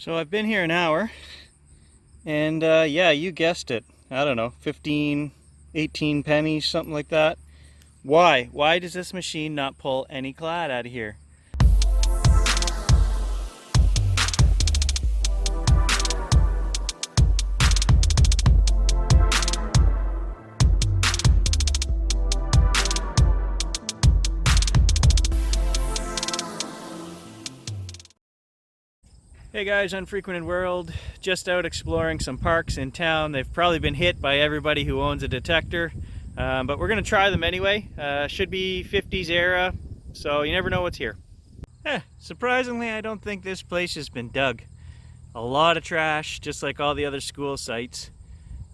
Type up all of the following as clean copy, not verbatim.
So I've been here an hour, and yeah, you guessed it. I don't know, 15, 18 pennies, something like that. Why? Why does this machine not pull any clad out of here? Hey guys, Unfrequented World, just out exploring some parks in town. They've probably been hit by everybody who owns a detector, but we're gonna try them anyway. Should be 50s era, so you never know what's here. Surprisingly, I don't think this place has been dug. A lot of trash, just like all the other school sites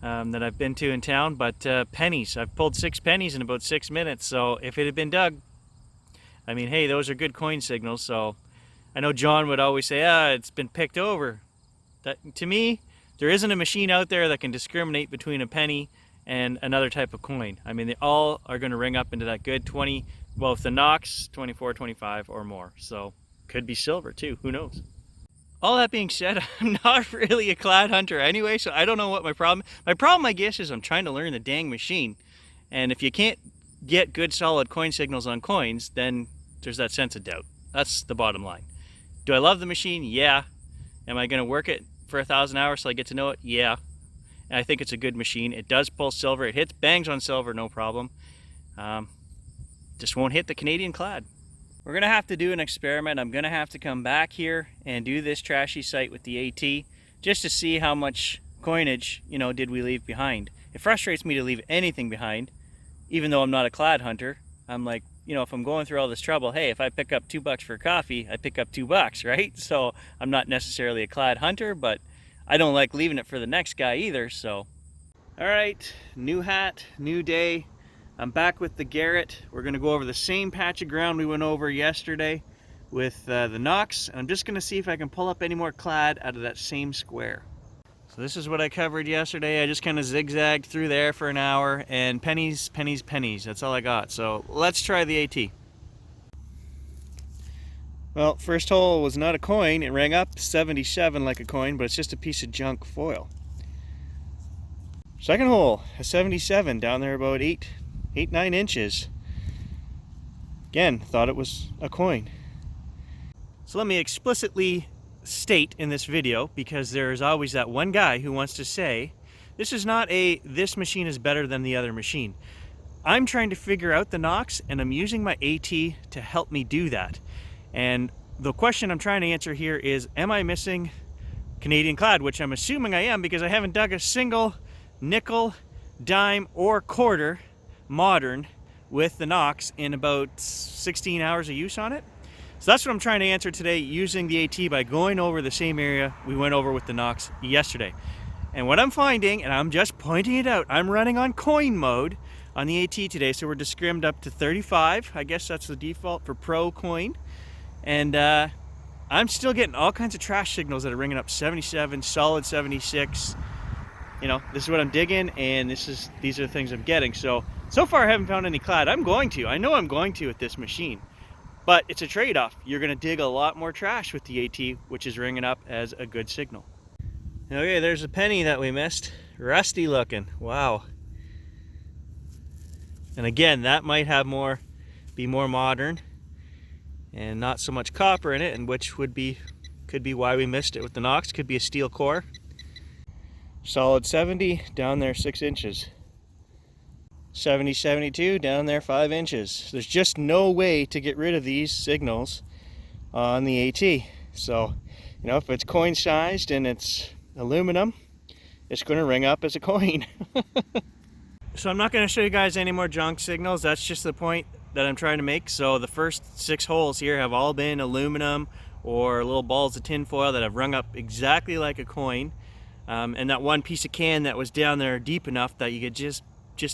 that I've been to in town, but pennies. I've pulled 6 pennies in about 6 minutes, so if it had been dug, I mean, hey, those are good coin signals, so I know John would always say, it's been picked over. To me, there isn't a machine out there that can discriminate between a penny and another type of coin. I mean, they all are going to ring up into that good 20, well, if the Knox, 24, 25 or more. So, could be silver too, who knows? All that being said, I'm not really a clad hunter anyway, so I don't know what my problem is. My problem, I guess, is I'm trying to learn the dang machine. And if you can't get good solid coin signals on coins, then there's that sense of doubt. That's the bottom line. Do I love the machine? Yeah. Am I going to work it for 1,000 hours so I get to know it? Yeah. And I think it's a good machine. It does pull silver. It hits bangs on silver, no problem. Just won't hit the Canadian Clad. We're going to have to do an experiment. I'm going to have to come back here and do this trashy site with the AT just to see how much coinage, did we leave behind. It frustrates me to leave anything behind, even though I'm not a clad hunter. I'm like, if I'm going through all this trouble, hey, if I pick up $2 for coffee, I pick up $2, right? So I'm not necessarily a clad hunter, but I don't like leaving it for the next guy either, so. All right, new hat, new day. I'm back with the Garrett. We're gonna go over the same patch of ground we went over yesterday with the Knox. I'm just gonna see if I can pull up any more clad out of that same square. So this is what I covered yesterday. I just kind of zigzagged through there for an hour, and pennies, pennies, pennies. That's all I got. So let's try the AT. Well, first hole was not a coin. It rang up 77 like a coin, but it's just a piece of junk foil. Second hole, a 77 down there about 9 inches. Again, thought it was a coin. So let me explicitly state in this video, because there's always that one guy who wants to say this is not this machine is better than the other machine. I'm trying to figure out the Knox, and I'm using my AT to help me do that. And the question I'm trying to answer here is, am I missing Canadian Clad? Which I'm assuming I am, because I haven't dug a single nickel, dime, or quarter modern with the Knox in about 16 hours of use on it. So that's what I'm trying to answer today, using the AT by going over the same area we went over with the Knox yesterday. And what I'm finding, and I'm just pointing it out, I'm running on coin mode on the AT today, so we're discrimmed up to 35. I guess that's the default for pro coin. And I'm still getting all kinds of trash signals that are ringing up 77, solid 76. This is what I'm digging, and these are the things I'm getting. So far I haven't found any clad. I know I'm going to with this machine. But it's a trade-off. You're going to dig a lot more trash with the AT, which is ringing up as a good signal. Okay, there's a penny that we missed. Rusty looking. Wow. And again, that might have be more modern and not so much copper in it, and which could be why we missed it with the Knox. Could be a steel core. Solid 70 down there 6 inches. 70, 72 down there 5 inches. There's just no way to get rid of these signals on the AT. So, if it's coin sized and it's aluminum, it's going to ring up as a coin. So I'm not going to show you guys any more junk signals. That's just the point that I'm trying to make. So the first 6 holes here have all been aluminum or little balls of tin foil that have rung up exactly like a coin. And that one piece of can that was down there deep enough that you could just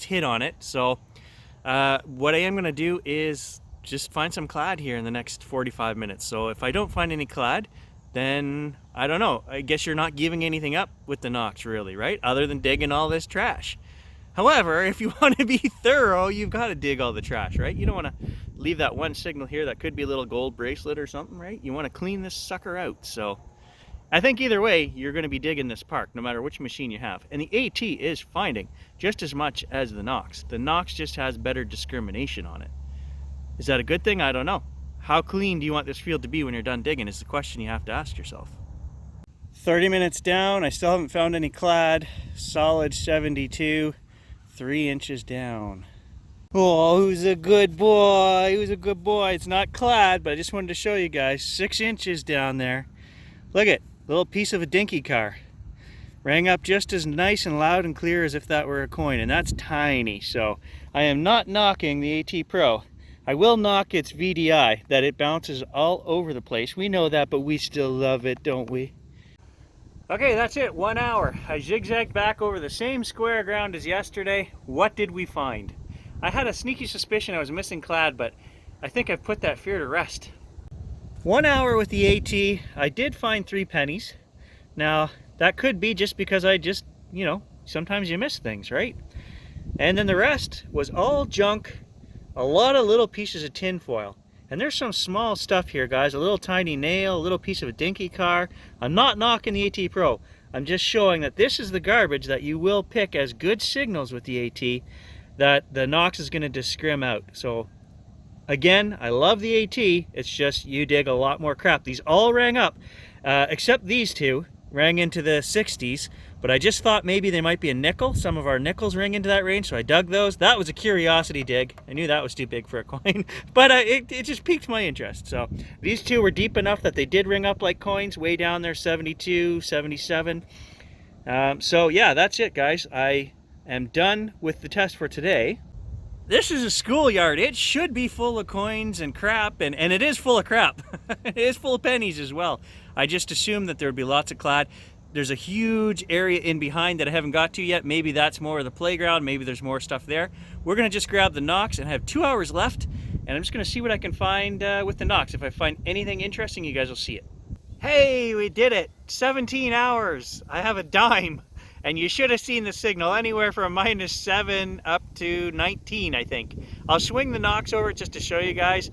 hit on it. So what I am going to do is just find some clad here in the next 45 minutes. So if I don't find any clad, then I don't know. I guess you're not giving anything up with the Knox, really, right? Other than digging all this trash. However, if you want to be thorough, you've got to dig all the trash, right? You don't want to leave that one signal here that could be a little gold bracelet or something, right? You want to clean this sucker out. So I think either way, you're going to be digging this park, no matter which machine you have. And the AT is finding just as much as the Nox. The Nox just has better discrimination on it. Is that a good thing? I don't know. How clean do you want this field to be when you're done digging is the question you have to ask yourself. 30 minutes down, I still haven't found any clad. Solid 72, 3 inches down. Oh, who's a good boy? Who's a good boy? It's not clad, but I just wanted to show you guys. 6 inches down there. Look at, little piece of a dinky car. Rang up just as nice and loud and clear as if that were a coin, and that's tiny. So I am not knocking the AT Pro. I will knock its VDI, that it bounces all over the place. We know that, but we still love it, don't we? Okay, that's it, 1 hour. I zigzagged back over the same square ground as yesterday. What did we find? I had a sneaky suspicion I was missing clad, but I think I've put that fear to rest. 1 hour with the AT, I did find 3 pennies. Now, that could be just because I just, you know, sometimes you miss things, right? And then the rest was all junk, a lot of little pieces of tin foil. And there's some small stuff here, guys. A little tiny nail, a little piece of a dinky car. I'm not knocking the AT Pro. I'm just showing that this is the garbage that you will pick as good signals with the AT that the Nox is going to discrim out. So again, I love the AT. It's just you dig a lot more crap. These all rang up, except these two rang into the 60s. But I just thought maybe they might be a nickel. Some of our nickels ring into that range, so I dug those. That was a curiosity dig. I knew that was too big for a coin, but it just piqued my interest. So these two were deep enough that they did ring up like coins, way down there, 72, 77. So yeah, that's it, guys. I am done with the test for today. This is a schoolyard. It should be full of coins and crap, and it is full of crap. It is full of pennies as well. I just assumed that there would be lots of clad. There's a huge area in behind that I haven't got to yet. Maybe that's more of the playground. Maybe there's more stuff there. We're gonna just grab the Nox and have 2 hours left, and I'm just gonna see what I can find with the Nox. If I find anything interesting, you guys will see it. Hey, we did it! 17 hours. I have a dime, and you should have seen the signal anywhere from -7 up to 19, I think. I'll swing the Nox over just to show you guys.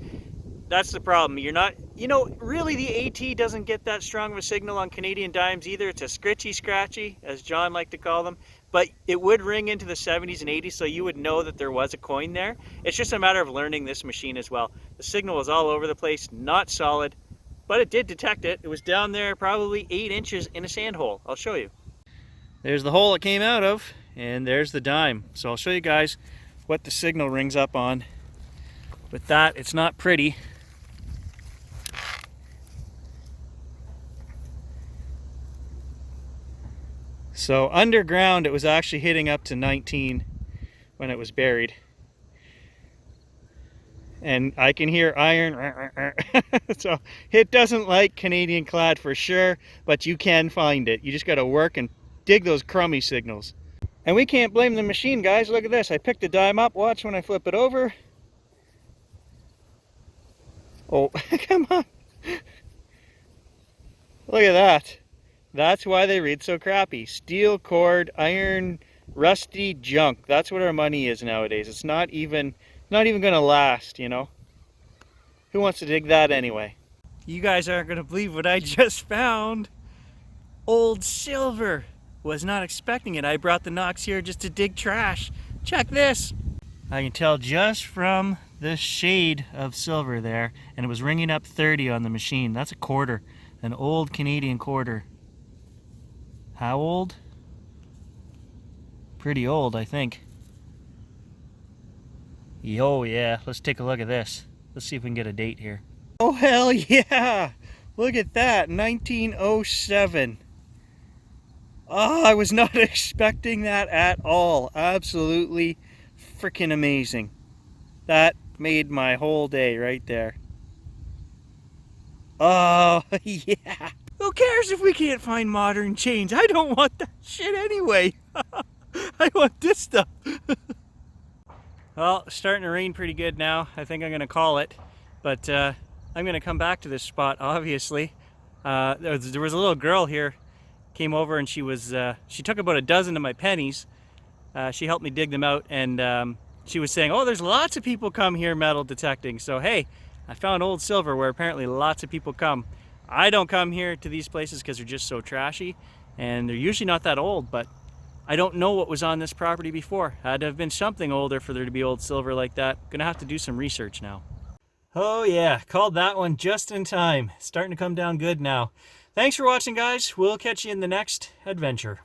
That's the problem. You're not, you know, really the AT doesn't get that strong of a signal on Canadian dimes either. It's a scratchy, as John liked to call them, but it would ring into the 70s and 80s, so you would know that there was a coin there. It's just a matter of learning this machine as well. The signal was all over the place, not solid, but it did detect it. It was down there probably 8 inches in a sand hole. I'll show you. There's the hole it came out of, and there's the dime. So I'll show you guys what the signal rings up on. With that, it's not pretty. So underground, it was actually hitting up to 19 when it was buried. And I can hear iron. So it doesn't like Canadian Clad for sure, but you can find it. You just got to work and dig those crummy signals. And we can't blame the machine, guys. Look at this. I picked the dime up. Watch when I flip it over. Oh, come on. Look at that. That's why they read so crappy. Steel cord, iron, rusty junk. That's what our money is nowadays. It's not even going to last, you know. Who wants to dig that anyway? You guys aren't going to believe what I just found. Old silver. Was not expecting it. I brought the Nox here just to dig trash. Check this. I can tell just from the shade of silver there, and it was ringing up 30 on the machine. That's a quarter, an old Canadian quarter. How old? Pretty old, I think. Oh yeah, let's take a look at this. Let's see if we can get a date here. Oh hell yeah! Look at that, 1907. Oh, I was not expecting that at all. Absolutely freaking amazing. That made my whole day right there. Oh yeah. Who cares if we can't find modern chains? I don't want that shit anyway. I want this stuff. Well, it's starting to rain pretty good now. I think I'm going to call it. But I'm going to come back to this spot, obviously. There was a little girl here, came over, and she took about a dozen of my pennies. She helped me dig them out, and she was saying, oh, there's lots of people come here metal detecting. So hey, I found old silver where apparently lots of people come. I don't come here to these places because they're just so trashy, and they're usually not that old, but I don't know what was on this property before. Had to have been something older for there to be old silver like that. Gonna have to do some research now. Oh yeah, called that one just in time. Starting to come down good now. Thanks for watching, guys. We'll catch you in the next adventure.